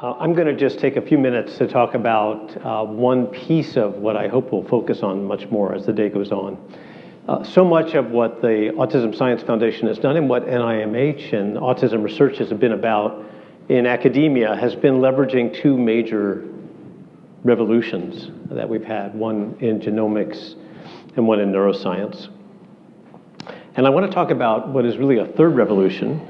I'm going to just take a few minutes to talk about one piece of what I hope we'll focus on much more as the day goes on. So much of what the Autism Science Foundation has done and what NIMH and autism research has been about in academia has been leveraging two major revolutions that we've had, one in genomics and one in neuroscience. And I want to talk about what is really a third revolution,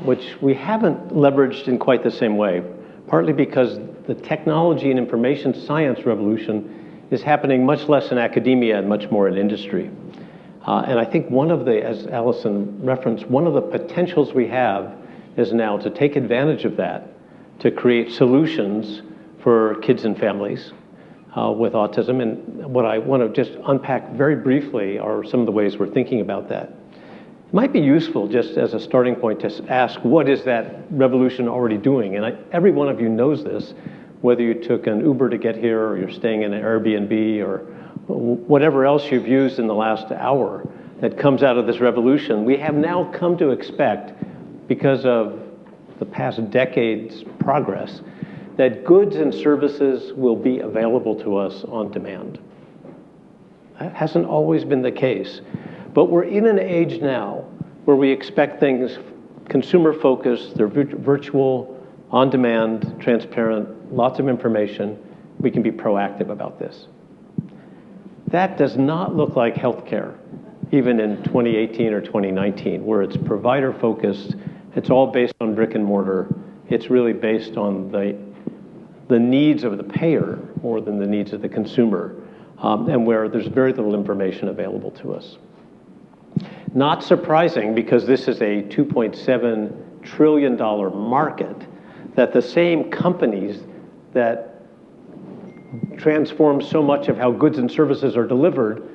which we haven't leveraged in quite the same way, partly because the technology and information science revolution is happening much less in academia and much more in industry. And I think one of the, as Allison referenced, one of the potentials we have is now to take advantage of that, to create solutions for kids and families with autism. And what I want to just unpack very briefly are some of the ways we're thinking about that. It might be useful just as a starting point to ask, what is that revolution already doing? And every one of you knows this, whether you took an Uber to get here or you're staying in an Airbnb or whatever else you've used in the last hour that comes out of this revolution. We have now come to expect, because of the past decade's progress, that goods and services will be available to us on demand. That hasn't always been the case. But we're in an age now where we expect things consumer-focused, they're virtual, on-demand, transparent, lots of information. We can be proactive about this. That does not look like healthcare, even in 2018 or 2019, where it's provider-focused, it's all based on brick and mortar, it's really based on the needs of the payer more than the needs of the consumer, and where there's very little information available to us. Not surprising, because this is a $2.7 trillion market, that the same companies that transform so much of how goods and services are delivered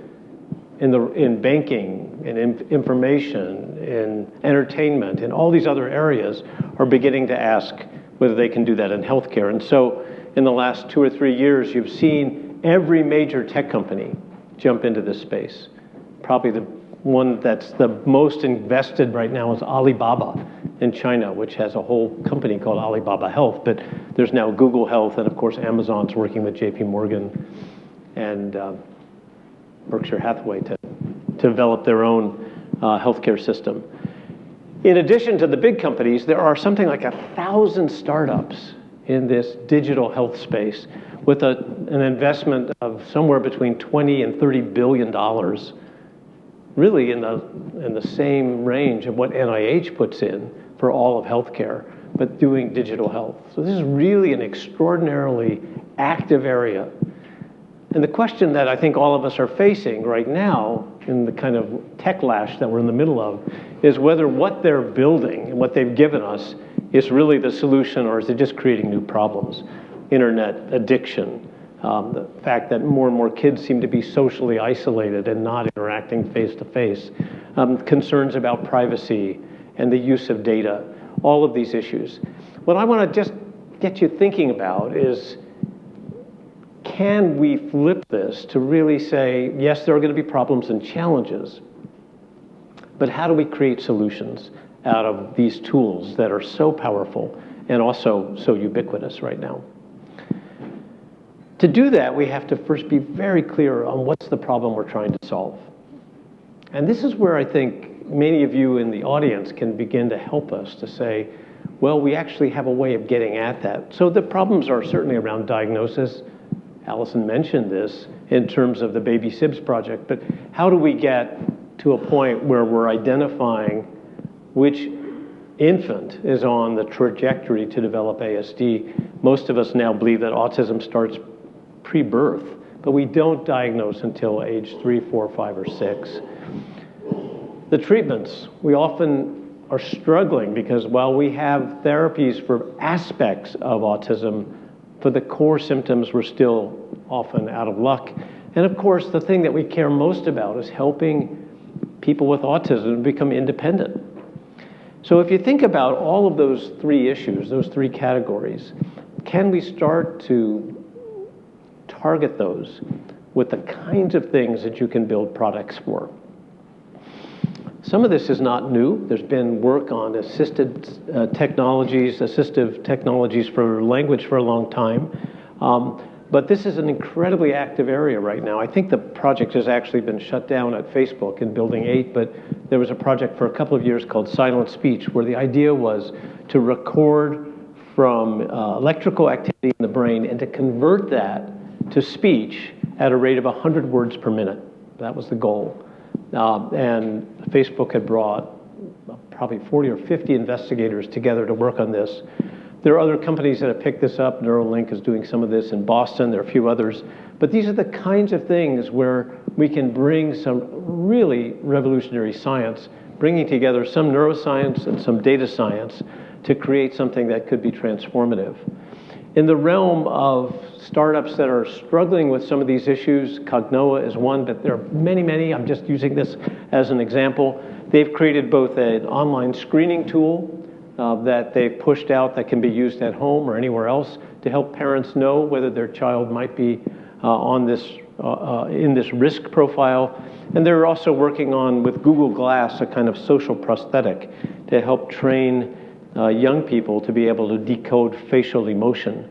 in banking, in information, in entertainment, in all these other areas, are beginning to ask whether they can do that in healthcare. And so in the last 2 or 3 years, you've seen every major tech company jump into this space. Probably the one that's the most invested right now is Alibaba in China, which has a whole company called Alibaba Health, but there's now Google Health, and of course Amazon's working with JP Morgan and Berkshire Hathaway to develop their own healthcare system. In addition to the big companies, there are something like 1,000 startups in this digital health space with an investment of somewhere between 20 and $30 billion, really in the same range of what NIH puts in for all of healthcare, but doing digital health. So this is really an extraordinarily active area. And the question that I think all of us are facing right now in the kind of techlash that we're in the middle of is whether what they're building and what they've given us is really the solution, or is it just creating new problems? Internet addiction, the fact that more and more kids seem to be socially isolated and not interacting face-to-face, concerns about privacy and the use of data, all of these issues. What I want to just get you thinking about is, can we flip this to really say, yes, there are going to be problems and challenges, but how do we create solutions out of these tools that are so powerful and also so ubiquitous right now? To do that, we have to first be very clear on what's the problem we're trying to solve. And this is where I think many of you in the audience can begin to help us to say, well, we actually have a way of getting at that. So the problems are certainly around diagnosis. Allison mentioned this in terms of the Baby SIBS project, but how do we get to a point where we're identifying which infant is on the trajectory to develop ASD? Most of us now believe that autism starts pre-birth, but we don't diagnose until age 3, 4, 5, or 6. The treatments, we often are struggling because while we have therapies for aspects of autism, for the core symptoms, we're still often out of luck. And of course, the thing that we care most about is helping people with autism become independent. So if you think about all of those three issues, those three categories, can we start to target those with the kinds of things that you can build products for? Some of this is not new. There's been work on assistive technologies for language for a long time. But this is an incredibly active area right now. I think the project has actually been shut down at Facebook in Building 8, but there was a project for a couple of years called Silent Speech, where the idea was to record from electrical activity in the brain and to convert that to speech at a rate of 100 words per minute. That was the goal. And Facebook had brought probably 40 or 50 investigators together to work on this. There are other companies that have picked this up. Neuralink is doing some of this in Boston. There are a few others. But these are the kinds of things where we can bring some really revolutionary science, bringing together some neuroscience and some data science to create something that could be transformative. In the realm of startups that are struggling with some of these issues, Cognoa is one, but there are many, many. I'm just using this as an example. They've created both an online screening tool that they've pushed out that can be used at home or anywhere else to help parents know whether their child might be in this risk profile. And they're also working on, with Google Glass, a kind of social prosthetic to help train young people to be able to decode facial emotion.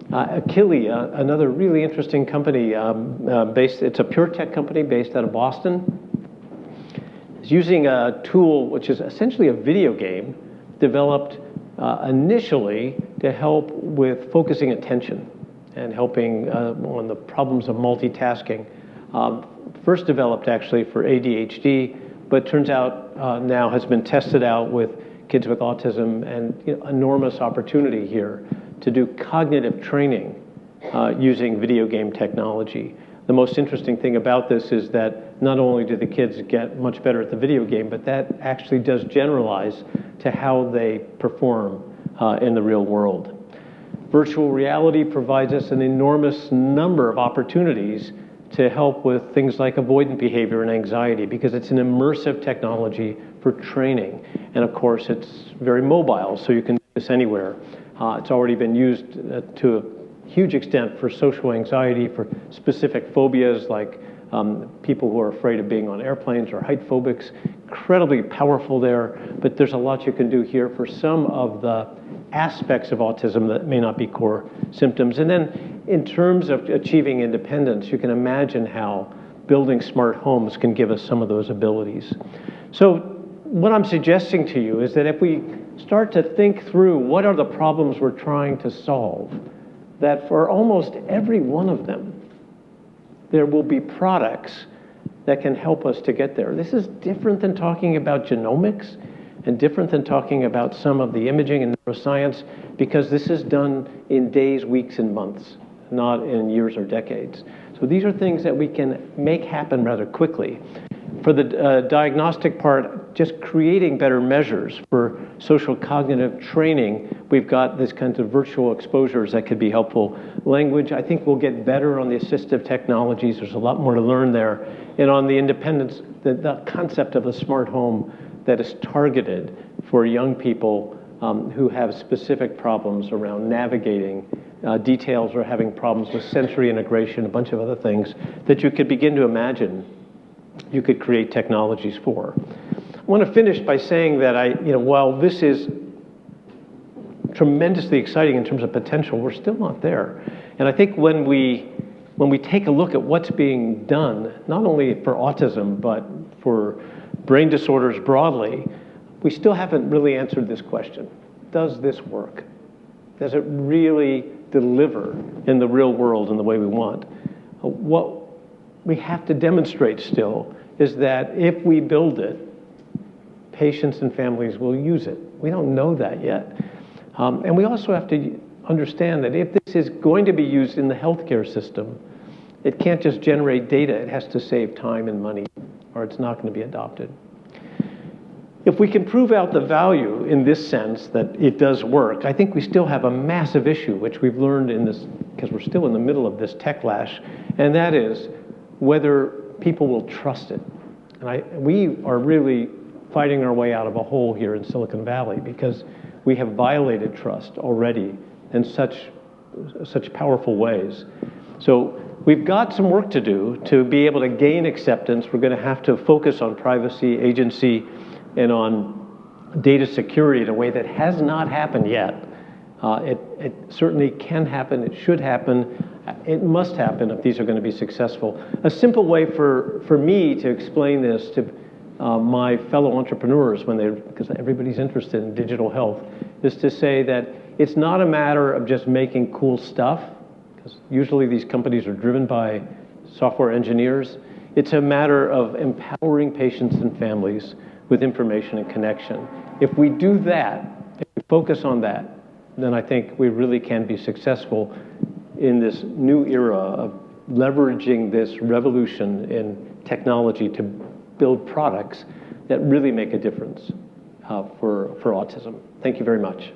Akili, another really interesting company, it's a pure tech company based out of Boston, is using a tool which is essentially a video game developed initially to help with focusing attention and helping on the problems of multitasking. First developed actually for ADHD, but turns out now has been tested out with kids with autism, and enormous opportunity here to do cognitive training using video game technology. The most interesting thing about this is that not only do the kids get much better at the video game, but that actually does generalize to how they perform in the real world. Virtual reality provides us an enormous number of opportunities to help with things like avoidant behavior and anxiety, because it's an immersive technology for training. And of course, it's very mobile, so you can do this anywhere. It's already been used to a huge extent for social anxiety, for specific phobias like people who are afraid of being on airplanes or height phobics. Incredibly powerful there, but there's a lot you can do here for some of the aspects of autism that may not be core symptoms. And then in terms of achieving independence, you can imagine how building smart homes can give us some of those abilities. So what I'm suggesting to you is that if we start to think through what are the problems we're trying to solve, that for almost every one of them, there will be products that can help us to get there. This is different than talking about genomics and different than talking about some of the imaging and neuroscience, because this is done in days, weeks, and months, not in years or decades. So these are things that we can make happen rather quickly. For the diagnostic part, just creating better measures for social cognitive training, we've got this kind of virtual exposures that could be helpful. Language, I think we'll get better on the assistive technologies. There's a lot more to learn there. And on the independence, the concept of a smart home that is targeted for young people who have specific problems around navigating details or having problems with sensory integration, a bunch of other things that you could begin to imagine you could create technologies for. I want to finish by saying that while this is tremendously exciting in terms of potential, we're still not there. And I think when we take a look at what's being done, not only for autism, but for brain disorders broadly, we still haven't really answered this question. Does this work? Does it really deliver in the real world in the way we want? What we have to demonstrate still is that if we build it, patients and families will use it. We don't know that yet. And we also have to understand that if this is going to be used in the healthcare system, it can't just generate data, it has to save time and money, or it's not going to be adopted. If we can prove out the value in this sense that it does work, I think we still have a massive issue, which we've learned in this, because we're still in the middle of this techlash, and that is whether people will trust it. And we are really fighting our way out of a hole here in Silicon Valley, because we have violated trust already in such powerful ways. So we've got some work to do to be able to gain acceptance. We're going to have to focus on privacy, agency, and on data security in a way that has not happened yet. It certainly can happen, it should happen, it must happen if these are going to be successful. A simple way for me to explain this to my fellow entrepreneurs, because everybody's interested in digital health, is to say that it's not a matter of just making cool stuff, because usually these companies are driven by software engineers. It's a matter of empowering patients and families with information and connection. If we do that, if we focus on that, then I think we really can be successful in this new era of leveraging this revolution in technology to build products that really make a difference for autism. Thank you very much.